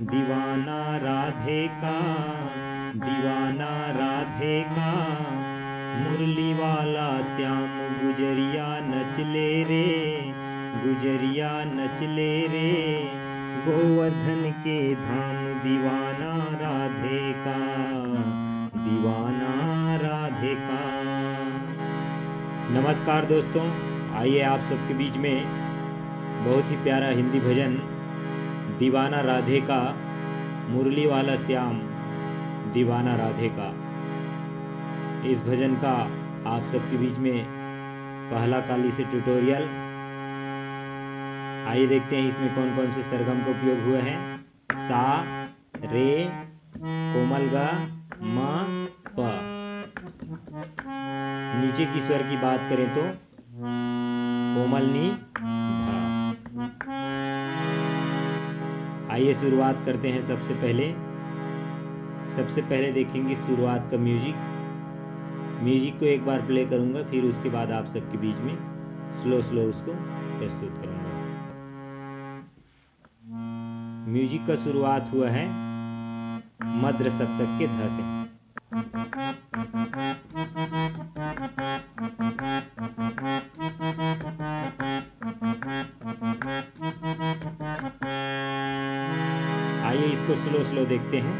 दीवाना राधे का, दीवाना राधे का, मुरली वाला श्याम गुजरिया नचले रे, गुजरिया नचले रे, गोवर्धन के धाम दीवाना राधे का, दीवाना राधे का। नमस्कार दोस्तों, आइए आप सबके बीच में बहुत ही प्यारा हिंदी भजन दीवाना राधे का, मुरली वाला श्याम दीवाना राधे का। इस भजन का आप सबके बीच में पहला काली से ट्यूटोरियल। आइए देखते हैं इसमें कौन कौन से सरगम का उपयोग हुआ है। सा, रे, कोमल गा, म, प। नीचे की स्वर की बात करें तो कोमल नी, धा। आइए शुरुआत करते हैं। सबसे पहले देखेंगे शुरुआत का म्यूजिक को एक बार प्ले करूंगा, फिर उसके बाद आप सबके बीच में स्लो उसको प्रस्तुत करूंगा। म्यूजिक का शुरुआत हुआ है मध्य सप्तक के ध से। आइए इसको स्लो देखते हैं।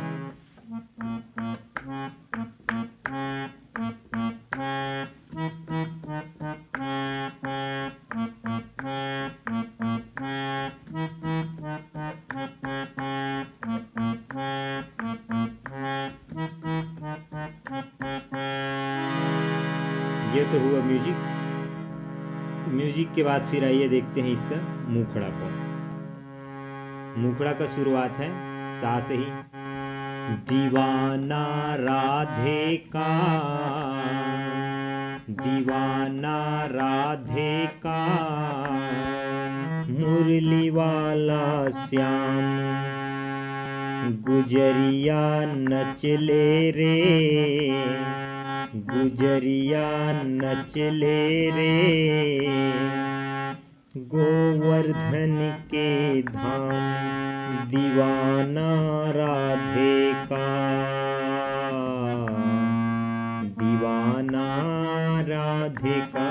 ये तो हुआ म्यूजिक के बाद फिर आइए देखते हैं इसका मुखड़ा को। मुखड़ा का शुरुआत है सा से ही। दीवाना राधे का, दीवाना राधे का, मुरली वाला श्याम गुजरिया नचले रे, गुजरिया नचले रे, गोवर्धन के धाम दीवाना राधे का, दीवाना राधे का।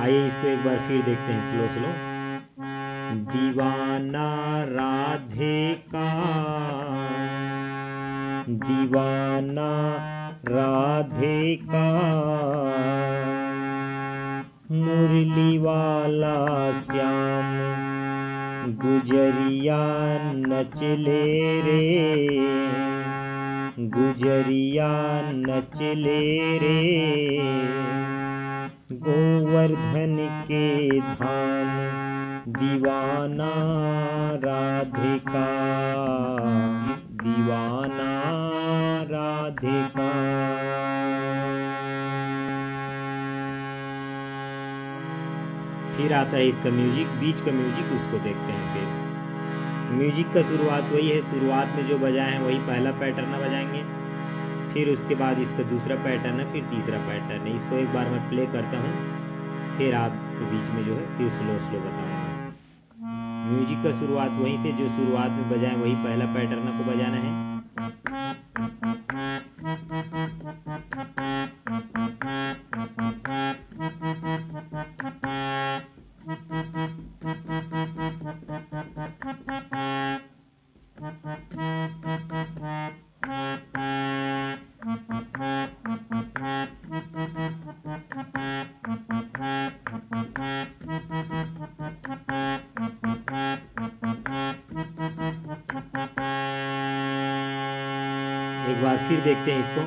आइए इसको एक बार फिर देखते हैं स्लो। दीवाना राधे का, दीवाना राधे का, मुरली वाला श्याम गुजरिया नचले रे, गुजरिया नचले रे, गोवर्धन के धाम दीवाना राधे का, दीवाना राधे का। फिर आता है इसका म्यूजिक, बीच का म्यूजिक, उसको देखते हैं। फिर म्यूजिक का शुरुआत वही है, शुरुआत में जो बजाए हैं वही पहला पैटर्न बजाएंगे, फिर उसके बाद इसका दूसरा पैटर्न है, फिर तीसरा पैटर्न है। इसको एक बार मैं प्ले करता हूँ, फिर आपके बीच में जो है फिर स्लो बताऊँगा। म्यूजिक का शुरुआत वहीं से, जो शुरुआत में बजाएं वही पहला पैटर्न को बजाना है। एक बार फिर देखते हैं इसको।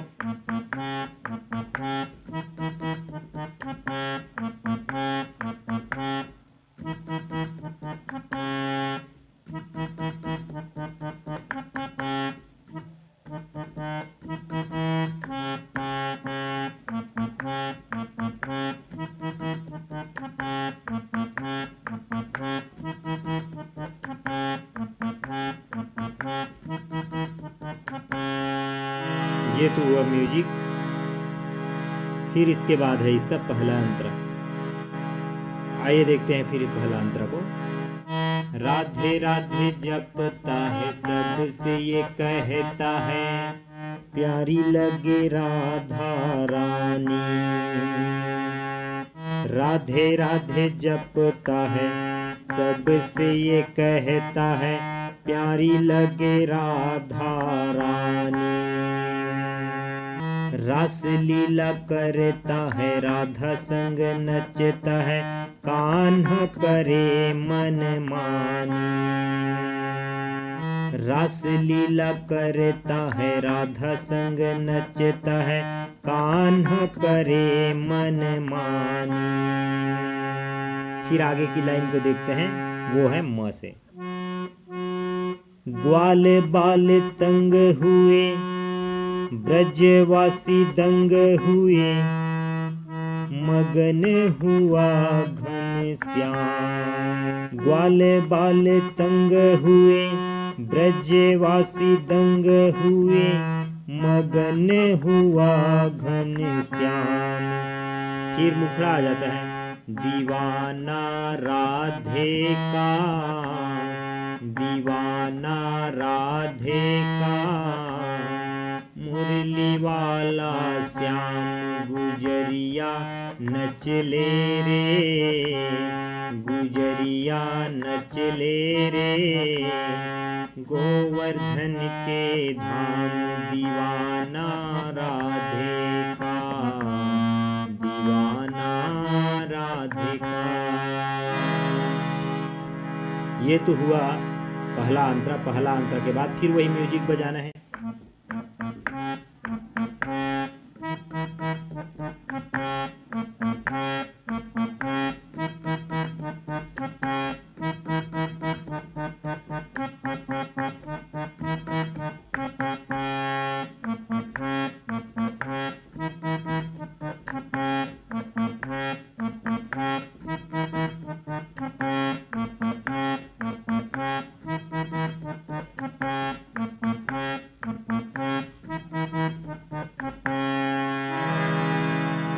ये तो हुआ म्यूजिक। फिर इसके बाद है इसका पहला अंतरा। आइए देखते हैं फिर पहला अंतरा को। राधे राधे जपता है सबसे ये कहता है, प्यारी लगे राधा रानी। राधे राधे जपता है सबसे ये कहता है, प्यारी लगे राधा रानी। रास लीला करता है राधा संग नचता है, कान्हा करे मन मानी। रास लीला करता है राधा संग नचता है, कान्हा करे मन मानी। फिर आगे की लाइन को देखते हैं, वो है म से। ग्वाल बाल तंग हुए ब्रजवासी दंग हुए, मगन हुआ घनश्याम। ग्वाल बाल तंग हुए ब्रजवासी दंग हुए, मगन हुआ घनश्याम। फिर मुखड़ा आ जाता है, दीवाना राधे का, दीवाना राधे का, मुरली वाला श्याम गुजरिया नचले रे, गुजरिया नचले रे। गोवर्धन के धाम दीवाना राधे का, दीवाना राधे का। ये तो हुआ पहला अंतरा। पहला अंतरा के बाद फिर वही म्यूजिक बजाना है।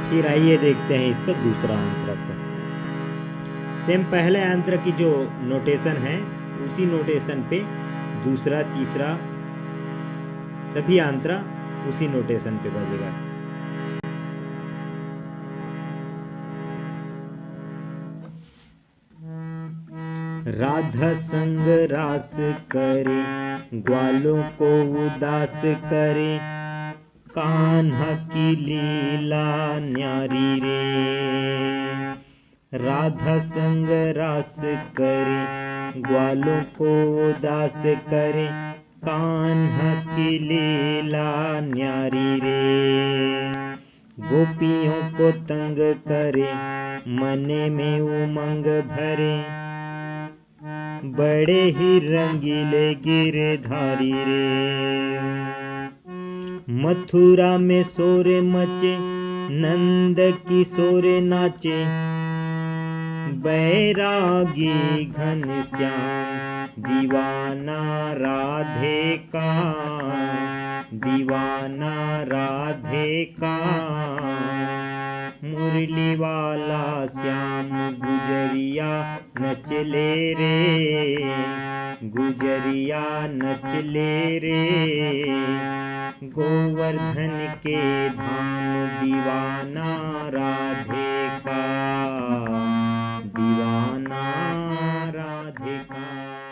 फिर आइए देखते हैं इसका दूसरा अंतरा को। सेम पहले अंतरा की जो नोटेशन है उसी नोटेशन पे दूसरा तीसरा सभी अंतरा उसी नोटेशन पे बजेगा। राधा संग रास करे ग्वालों को उदास करे, कान्हा की लीला न्यारी रे। राधा संग रास करे ग्वालों को उदास करे, कान्हा की लीला न्यारी रे। गोपियों को तंग करे मने में उमंग भरे, बड़े ही रंगीले गिरधारी रे। मथुरा में सोरे मचे नंद किशोरे नाचे, बैरागी घनश्याम दीवाना राधे का, दीवाना राधे का। मुरली वाला श्याम गुजरिया नचले रे, गुजरिया नचले रे। गोवर्धन के धाम दीवाना राधे का, दीवाना राधे का।